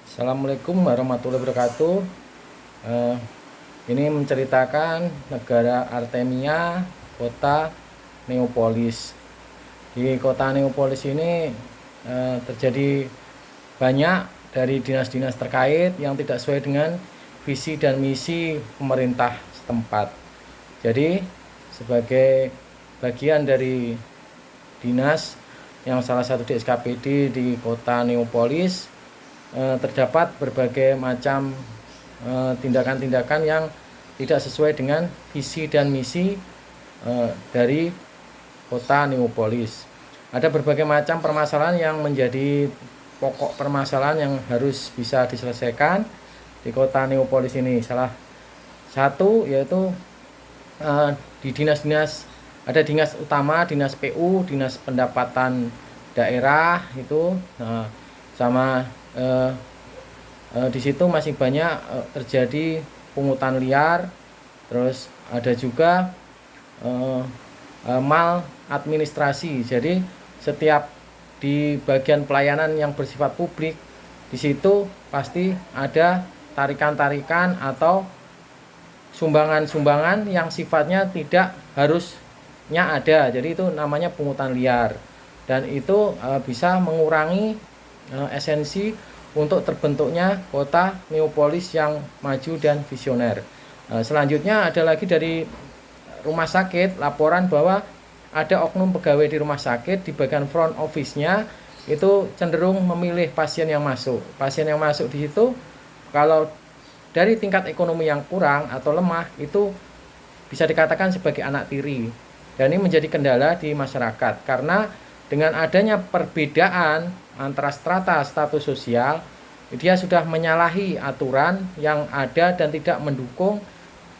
Assalamualaikum warahmatullahi wabarakatuh. Eh, ini menceritakan negara Artemia, kota Neapolis. Di kota Neapolis ini terjadi banyak dari dinas-dinas terkait yang tidak sesuai dengan visi dan misi pemerintah setempat. Jadi sebagai bagian dari dinas yang salah satu di SKPD di kota Neapolis, terdapat berbagai macam tindakan-tindakan yang tidak sesuai dengan visi dan misi dari kota Neapolis. Ada berbagai macam permasalahan yang menjadi pokok permasalahan yang harus bisa diselesaikan di kota Neapolis ini. Salah satu yaitu di dinas-dinas, ada dinas utama, dinas PU, dinas pendapatan daerah itu, sama di situ masih banyak terjadi pungutan liar. Terus ada juga mal administrasi. Jadi setiap di bagian pelayanan yang bersifat publik, di situ pasti ada tarikan-tarikan atau sumbangan-sumbangan yang sifatnya tidak harusnya ada. Jadi itu namanya pungutan liar, dan itu bisa mengurangi esensi untuk terbentuknya kota Neapolis yang maju dan visioner. Selanjutnya ada lagi dari rumah sakit laporan bahwa ada oknum pegawai di rumah sakit di bagian front office-nya itu cenderung memilih pasien yang masuk. Pasien yang masuk di situ kalau dari tingkat ekonomi yang kurang atau lemah itu bisa dikatakan sebagai anak tiri. Dan ini menjadi kendala di masyarakat karena dengan adanya perbedaan antara strata status sosial, dia sudah menyalahi aturan yang ada dan tidak mendukung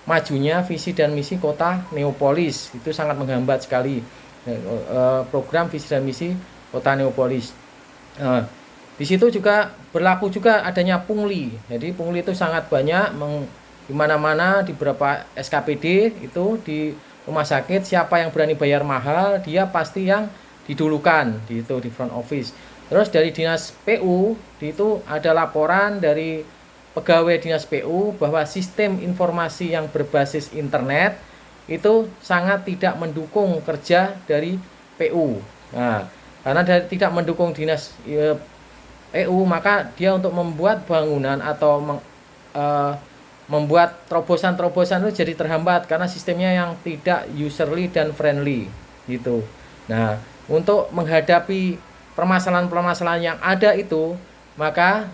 majunya visi dan misi kota Neapolis. Itu sangat menghambat sekali program visi dan misi kota Neapolis. Di situ juga berlaku juga adanya pungli. Jadi pungli itu sangat banyak di mana-mana, di beberapa SKPD itu di rumah sakit, siapa yang berani bayar mahal dia pasti yang didulukan di front office. Terus dari dinas PU itu ada laporan dari pegawai dinas PU bahwa sistem informasi yang berbasis internet itu sangat tidak mendukung kerja dari PU. Nah, karena tidak mendukung dinas PU, maka dia untuk membuat bangunan atau membuat terobosan-terobosan itu jadi terhambat karena sistemnya yang tidak userly dan friendly gitu. Nah, untuk menghadapi permasalahan-permasalahan yang ada itu, maka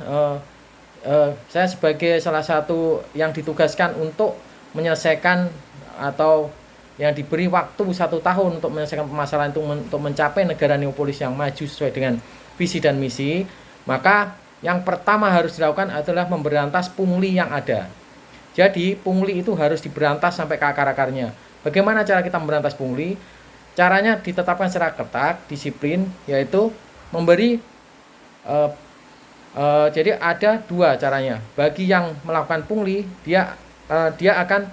saya sebagai salah satu yang ditugaskan untuk menyelesaikan atau yang diberi waktu 1 tahun untuk menyelesaikan permasalahan itu untuk mencapai negara Neapolis yang maju sesuai dengan visi dan misi, maka yang pertama harus dilakukan adalah memberantas pungli yang ada. Jadi pungli itu harus diberantas sampai ke akar-akarnya. Bagaimana cara kita memberantas pungli? Caranya ditetapkan secara ketat, disiplin, yaitu memberi jadi ada dua caranya. Bagi yang melakukan pungli, dia akan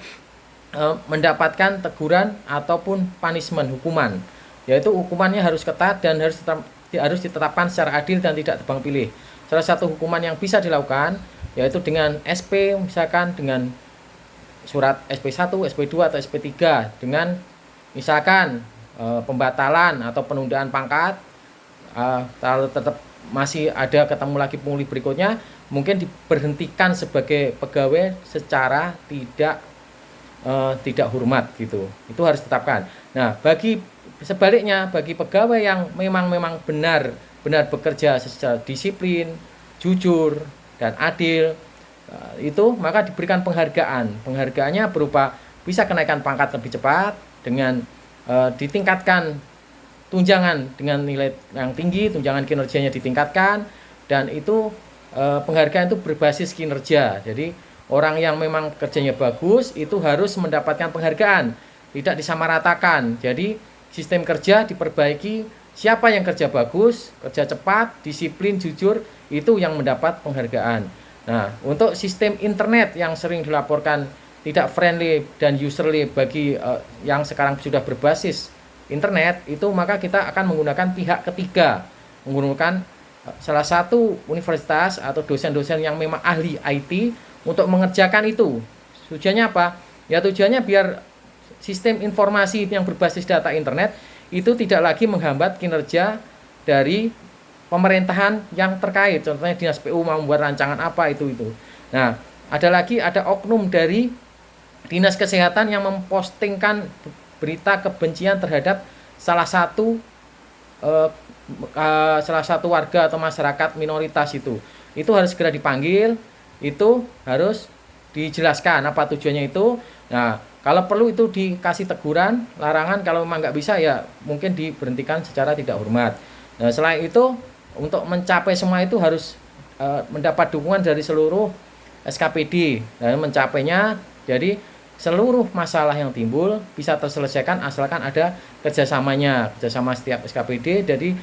mendapatkan teguran ataupun punishment, hukuman. Yaitu hukumannya harus ketat dan harus ditetapkan secara adil dan tidak tebang pilih. Salah satu hukuman yang bisa dilakukan yaitu dengan SP, misalkan dengan surat SP1, SP2 atau SP3, dengan misalkan pembatalan atau penundaan pangkat. Kalau tetap masih ada ketemu lagi pungli berikutnya, mungkin diberhentikan sebagai pegawai secara tidak hormat gitu. Itu harus ditetapkan. Nah, bagi sebaliknya, bagi pegawai yang memang benar bekerja secara disiplin, jujur dan adil, itu maka diberikan penghargaan. Penghargaannya berupa bisa kenaikan pangkat lebih cepat dengan ditingkatkan tunjangan dengan nilai yang tinggi, tunjangan kinerjanya ditingkatkan, dan itu penghargaan itu berbasis kinerja. Jadi orang yang memang kerjanya bagus itu harus mendapatkan penghargaan, tidak disamaratakan. Jadi sistem kerja diperbaiki, siapa yang kerja bagus, kerja cepat, disiplin, jujur, itu yang mendapat penghargaan. Nah, untuk sistem internet yang sering dilaporkan tidak friendly dan userly bagi yang sekarang sudah berbasis internet itu, maka kita akan menggunakan pihak ketiga, menggunakan salah satu universitas atau dosen-dosen yang memang ahli IT untuk mengerjakan itu. Tujuannya apa? Ya tujuannya biar sistem informasi yang berbasis data internet itu tidak lagi menghambat kinerja dari pemerintahan yang terkait. Contohnya Dinas PU mau membuat rancangan apa itu. Nah, ada oknum dari Dinas Kesehatan yang mempostingkan berita kebencian terhadap salah satu eh, salah satu warga atau masyarakat minoritas itu. Itu harus segera dipanggil, itu harus dijelaskan apa tujuannya itu. Nah, kalau perlu itu dikasih teguran, larangan, kalau memang nggak bisa ya mungkin diberhentikan secara tidak hormat. Nah, selain itu untuk mencapai semua itu harus mendapat dukungan dari seluruh SKPD dan mencapainya. Jadi seluruh masalah yang timbul bisa terselesaikan asalkan ada kerjasama setiap SKPD. Jadi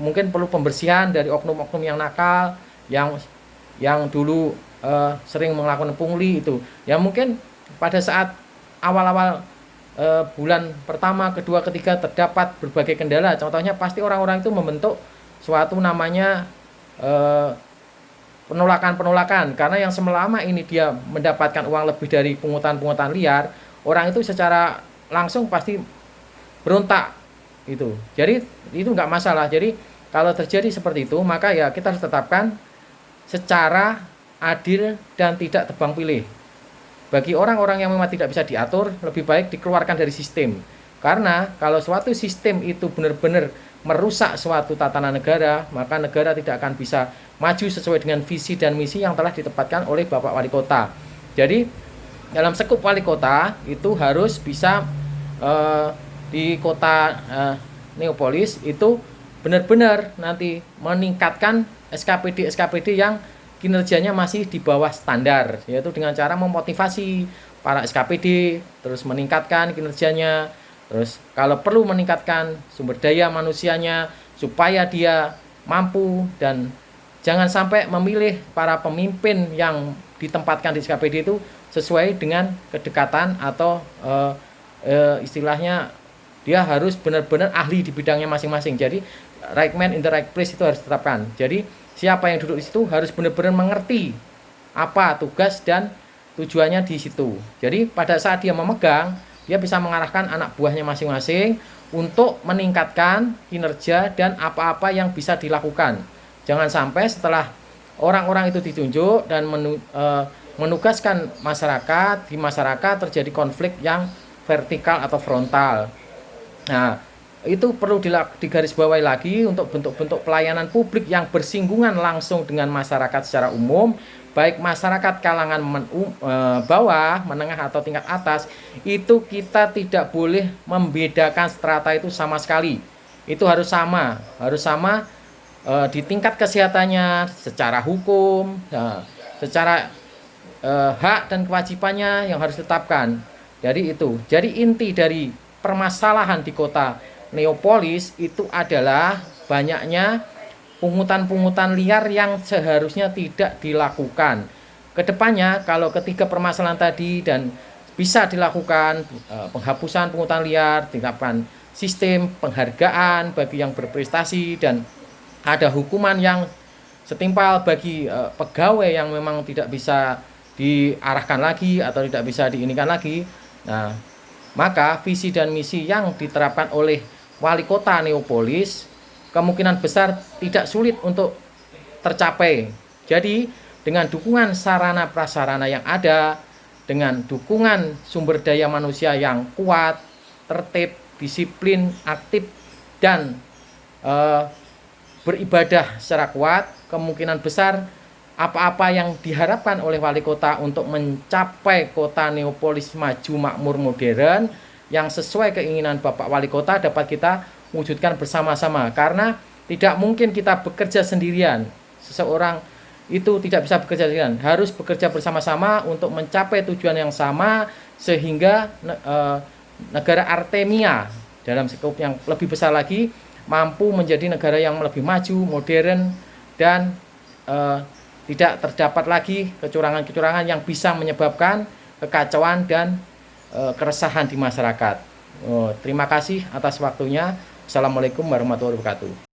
mungkin perlu pembersihan dari oknum-oknum yang nakal, yang dulu sering melakukan pungli itu. Ya mungkin pada saat awal-awal bulan pertama, kedua, ketiga terdapat berbagai kendala. Contohnya pasti orang-orang itu membentuk suatu namanya penolakan karena yang selama ini dia mendapatkan uang lebih dari pungutan liar, orang itu secara langsung pasti berontak itu. Jadi itu nggak masalah. Jadi kalau terjadi seperti itu maka ya kita harus tetapkan secara adil dan tidak tebang pilih. Bagi orang-orang yang memang tidak bisa diatur, lebih baik dikeluarkan dari sistem. Karena kalau suatu sistem itu benar-benar merusak suatu tatanan negara, maka negara tidak akan bisa maju sesuai dengan visi dan misi yang telah ditetapkan oleh Bapak Wali Kota. Jadi dalam sekup Wali Kota itu harus bisa di kota Neopolis itu benar-benar nanti meningkatkan SKPD yang kinerjanya masih di bawah standar, yaitu dengan cara memotivasi para SKPD terus meningkatkan kinerjanya. Terus kalau perlu meningkatkan sumber daya manusianya supaya dia mampu, dan jangan sampai memilih para pemimpin yang ditempatkan di SKPD itu sesuai dengan kedekatan atau istilahnya dia harus benar-benar ahli di bidangnya masing-masing. Jadi right man in the right place itu harus ditetapkan. Jadi siapa yang duduk di situ harus benar-benar mengerti apa tugas dan tujuannya di situ. Jadi pada saat dia memegang, dia bisa mengarahkan anak buahnya masing-masing untuk meningkatkan kinerja dan apa-apa yang bisa dilakukan. Jangan sampai setelah orang-orang itu ditunjuk dan menugaskan masyarakat, di masyarakat terjadi konflik yang vertikal atau frontal. Nah, itu perlu digarisbawahi lagi untuk bentuk-bentuk pelayanan publik yang bersinggungan langsung dengan masyarakat secara umum, baik masyarakat kalangan bawah, menengah atau tingkat atas. Itu kita tidak boleh membedakan strata itu sama sekali. Itu harus sama di tingkat kesehatannya, secara hukum, secara hak dan kewajibannya yang harus ditetapkan. Jadi itu. Jadi inti dari permasalahan di kota Neopolis itu adalah banyaknya pungutan-pungutan liar yang seharusnya tidak dilakukan. Kedepannya kalau ketiga permasalahan tadi dan bisa dilakukan penghapusan pungutan liar, ditetapkan sistem penghargaan bagi yang berprestasi, dan ada hukuman yang setimpal bagi pegawai yang memang tidak bisa diarahkan lagi atau tidak bisa diinikan lagi. Nah, maka visi dan misi yang diterapkan oleh Wali Kota Neopolis kemungkinan besar tidak sulit untuk tercapai. Jadi dengan dukungan sarana prasarana yang ada, dengan dukungan sumber daya manusia yang kuat, tertib, disiplin, aktif, dan beribadah secara kuat, kemungkinan besar apa-apa yang diharapkan oleh wali kota untuk mencapai kota Neopolis maju, makmur, modern yang sesuai keinginan Bapak Wali Kota dapat kita wujudkan bersama-sama. Karena tidak mungkin kita bekerja sendirian. Seseorang itu tidak bisa bekerja sendirian, harus bekerja bersama-sama untuk mencapai tujuan yang sama, sehingga negara Artemia dalam skop yang lebih besar lagi mampu menjadi negara yang lebih maju, modern, dan tidak terdapat lagi kecurangan-kecurangan yang bisa menyebabkan kekacauan dan keresahan di masyarakat. Terima kasih atas waktunya. Assalamualaikum warahmatullahi wabarakatuh.